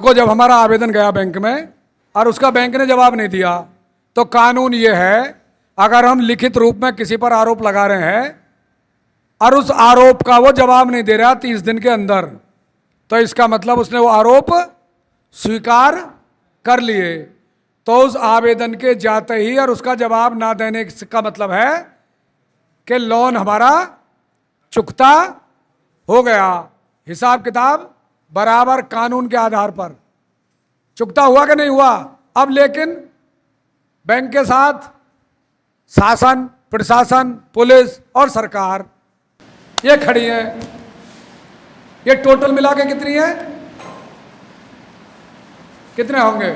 को जब हमारा आवेदन गया बैंक में और उसका बैंक ने जवाब नहीं दिया, तो कानून ये है, अगर हम लिखित रूप में किसी पर आरोप लगा रहे हैं और उस आरोप का वो जवाब नहीं दे रहा 30 दिन के अंदर, तो इसका मतलब उसने वो आरोप स्वीकार कर लिए। तो उस आवेदन के जाते ही और उसका जवाब ना देने का मतलब है कि लोन हमारा चुकता हो गया। हिसाब किताब बराबर कानून के आधार पर चुकता हुआ कि नहीं हुआ। अब लेकिन बैंक के साथ शासन, प्रशासन, पुलिस और सरकार ये खड़ी है। ये टोटल मिला के कितनी है, कितने होंगे?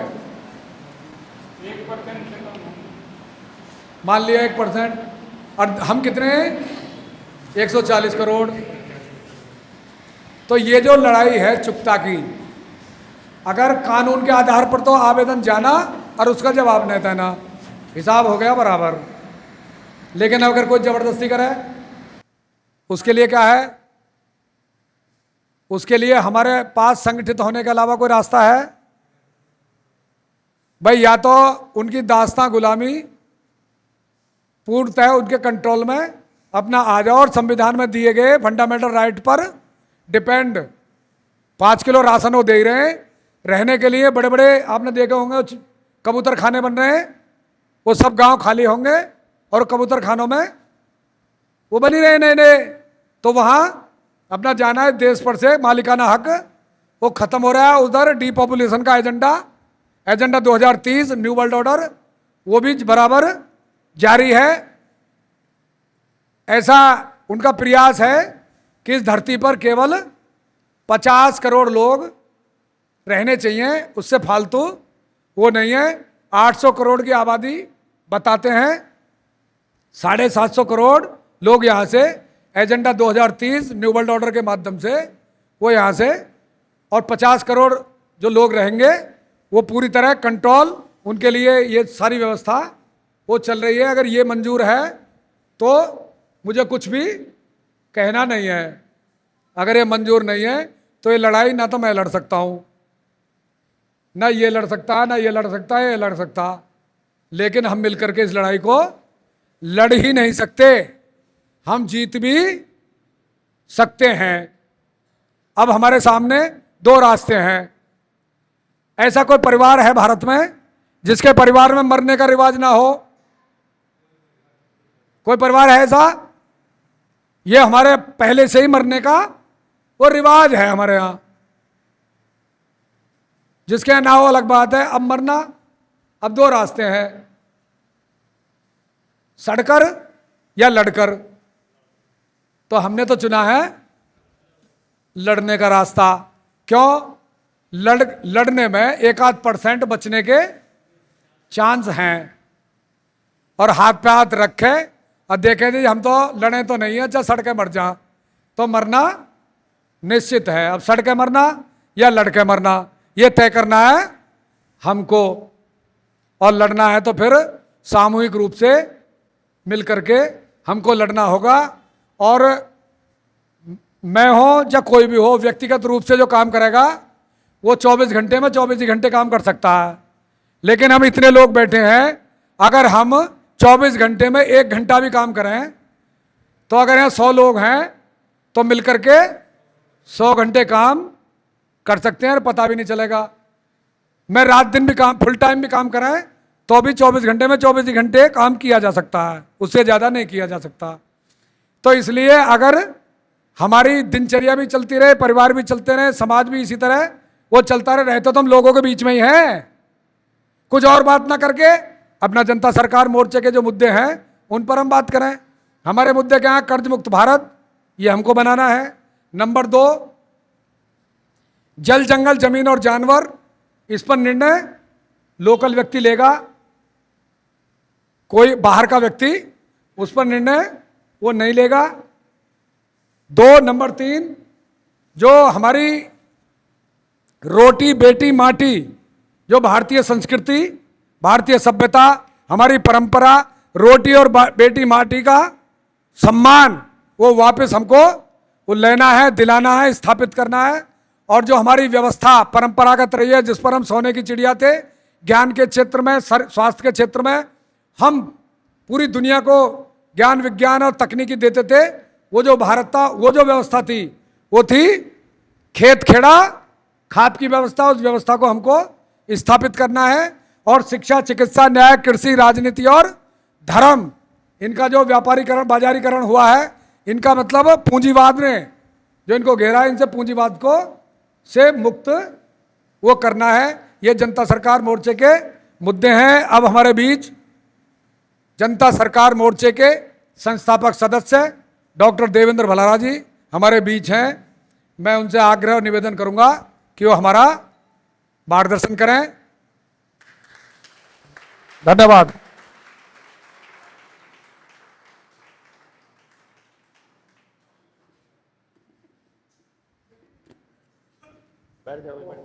1% मान लिया 1%, और हम कितने हैं? 140 करोड़। तो ये जो लड़ाई है चुकता की, अगर कानून के आधार पर तो आवेदन जाना और उसका जवाब नहीं देना, हिसाब हो गया बराबर। लेकिन अगर कोई जबरदस्ती करे, उसके लिए क्या है? उसके लिए हमारे पास संगठित होने के अलावा कोई रास्ता है? भाई या तो उनकी दास्तां गुलामी पूर्णतः उनके कंट्रोल में अपना आ जाओ और संविधान में दिए गए फंडामेंटल राइट पर डिपेंड। 5 किलो राशन वो दे ही रहे हैं, रहने के लिए बड़े बड़े आपने देखे होंगे कबूतर खाने बन रहे हैं, वो सब गांव खाली होंगे और कबूतर खानों में वो बनी रहे नए नए। तो वहाँ अपना जाना है, देश पर से मालिकाना हक वो खत्म हो रहा है। उधर डीपॉपुलेशन का एजेंडा 2030 न्यू वर्ल्ड ऑर्डर वो भी बराबर जारी है। ऐसा उनका प्रयास है कि इस धरती पर केवल 50 करोड़ लोग रहने चाहिए, उससे फालतू वो नहीं है। 800 करोड़ की आबादी बताते हैं, 750 करोड़ लोग यहाँ से एजेंडा 2030 न्यू वर्ल्ड ऑर्डर के माध्यम से वो यहाँ से, और 50 करोड़ जो लोग रहेंगे वो पूरी तरह कंट्रोल, उनके लिए ये सारी व्यवस्था वो चल रही है। अगर ये मंजूर है तो मुझे कुछ भी कहना नहीं है, अगर ये मंजूर नहीं है तो ये लड़ाई ना तो मैं लड़ सकता हूँ, ना ये लड़ सकता, ना ये लड़ सकता है, ये लड़ सकता। लेकिन हम मिलकर के इस लड़ाई को लड़ ही नहीं सकते, हम जीत भी सकते हैं। अब हमारे सामने 2 रास्ते हैं। ऐसा कोई परिवार है भारत में जिसके परिवार में मरने का रिवाज ना हो? कोई परिवार है ऐसा? ये हमारे पहले से ही मरने का वो रिवाज है हमारे यहाँ। जिसके यहाँ ना हो अलग बात है। अब मरना, अब 2 रास्ते हैं, सड़कर या लड़कर। तो हमने तो चुना है लड़ने का रास्ता। क्यों? लड़ने में 1-8% बचने के चांस हैं। और हाथ पे हाथ रखे और देखे जी हम तो लड़े तो नहीं है, चाहे सड़के मर जा, तो मरना निश्चित है। अब सड़के मरना या लड़के मरना ये तय करना है हमको, और लड़ना है तो फिर सामूहिक रूप से मिल करके हमको लड़ना होगा। और मैं हो या कोई भी हो, व्यक्तिगत रूप से जो काम करेगा वो 24 घंटे में 24 ही घंटे काम कर सकता है। लेकिन हम इतने लोग बैठे हैं, अगर हम 24 घंटे में 1 घंटा भी काम करें तो अगर यहाँ 100 लोग हैं तो मिलकर के 100 घंटे काम कर सकते हैं और पता भी नहीं चलेगा। मैं रात दिन भी काम, फुल टाइम भी काम कराएं तो भी 24 घंटे में 24 ही घंटे काम किया जा सकता है, उससे ज़्यादा नहीं किया जा सकता। तो इसलिए अगर हमारी दिनचर्या भी चलती रहे, परिवार भी चलते रहे, समाज भी इसी तरह वो चलता रहे तो हम लोगों के बीच में ही हैं। कुछ और बात ना करके अपना जनता सरकार मोर्चे के जो मुद्दे हैं उन पर हम बात करें। हमारे मुद्दे क्या हैं? कर्ज मुक्त भारत, ये हमको बनाना है। नंबर 2, जल जंगल जमीन और जानवर, इस पर निर्णय लोकल व्यक्ति लेगा, कोई बाहर का व्यक्ति उस पर निर्णय वो नहीं लेगा। 2 नंबर 3, जो हमारी रोटी बेटी माटी, जो भारतीय संस्कृति, भारतीय सभ्यता, हमारी परंपरा, रोटी और बेटी माटी का सम्मान वो वापस हमको वो लेना है, दिलाना है, स्थापित करना है। और जो हमारी व्यवस्था परंपरागत रही है, जिस पर हम सोने की चिड़िया थे, ज्ञान के क्षेत्र में, स्वास्थ्य के क्षेत्र में हम पूरी दुनिया को ज्ञान विज्ञान और तकनीकी देते थे, वो जो भारत था, वो जो व्यवस्था थी, वो थी खेत खेड़ा खाद की व्यवस्था। उस व्यवस्था को हमको स्थापित करना है। और शिक्षा, चिकित्सा, न्याय, कृषि, राजनीति और धर्म, इनका जो व्यापारीकरण, बाजारीकरण हुआ है, इनका मतलब पूंजीवाद ने जो इनको घेरा है, इनसे पूंजीवाद को से मुक्त वो करना है। ये जनता सरकार मोर्चे के मुद्दे हैं। अब हमारे बीच जनता सरकार मोर्चे के संस्थापक सदस्य डॉक्टर देवेंद्र भलारा जी हमारे बीच हैं। मैं उनसे आग्रह और निवेदन करूंगा कि वो हमारा मार्गदर्शन करें। धन्यवाद। बैठ जाओ।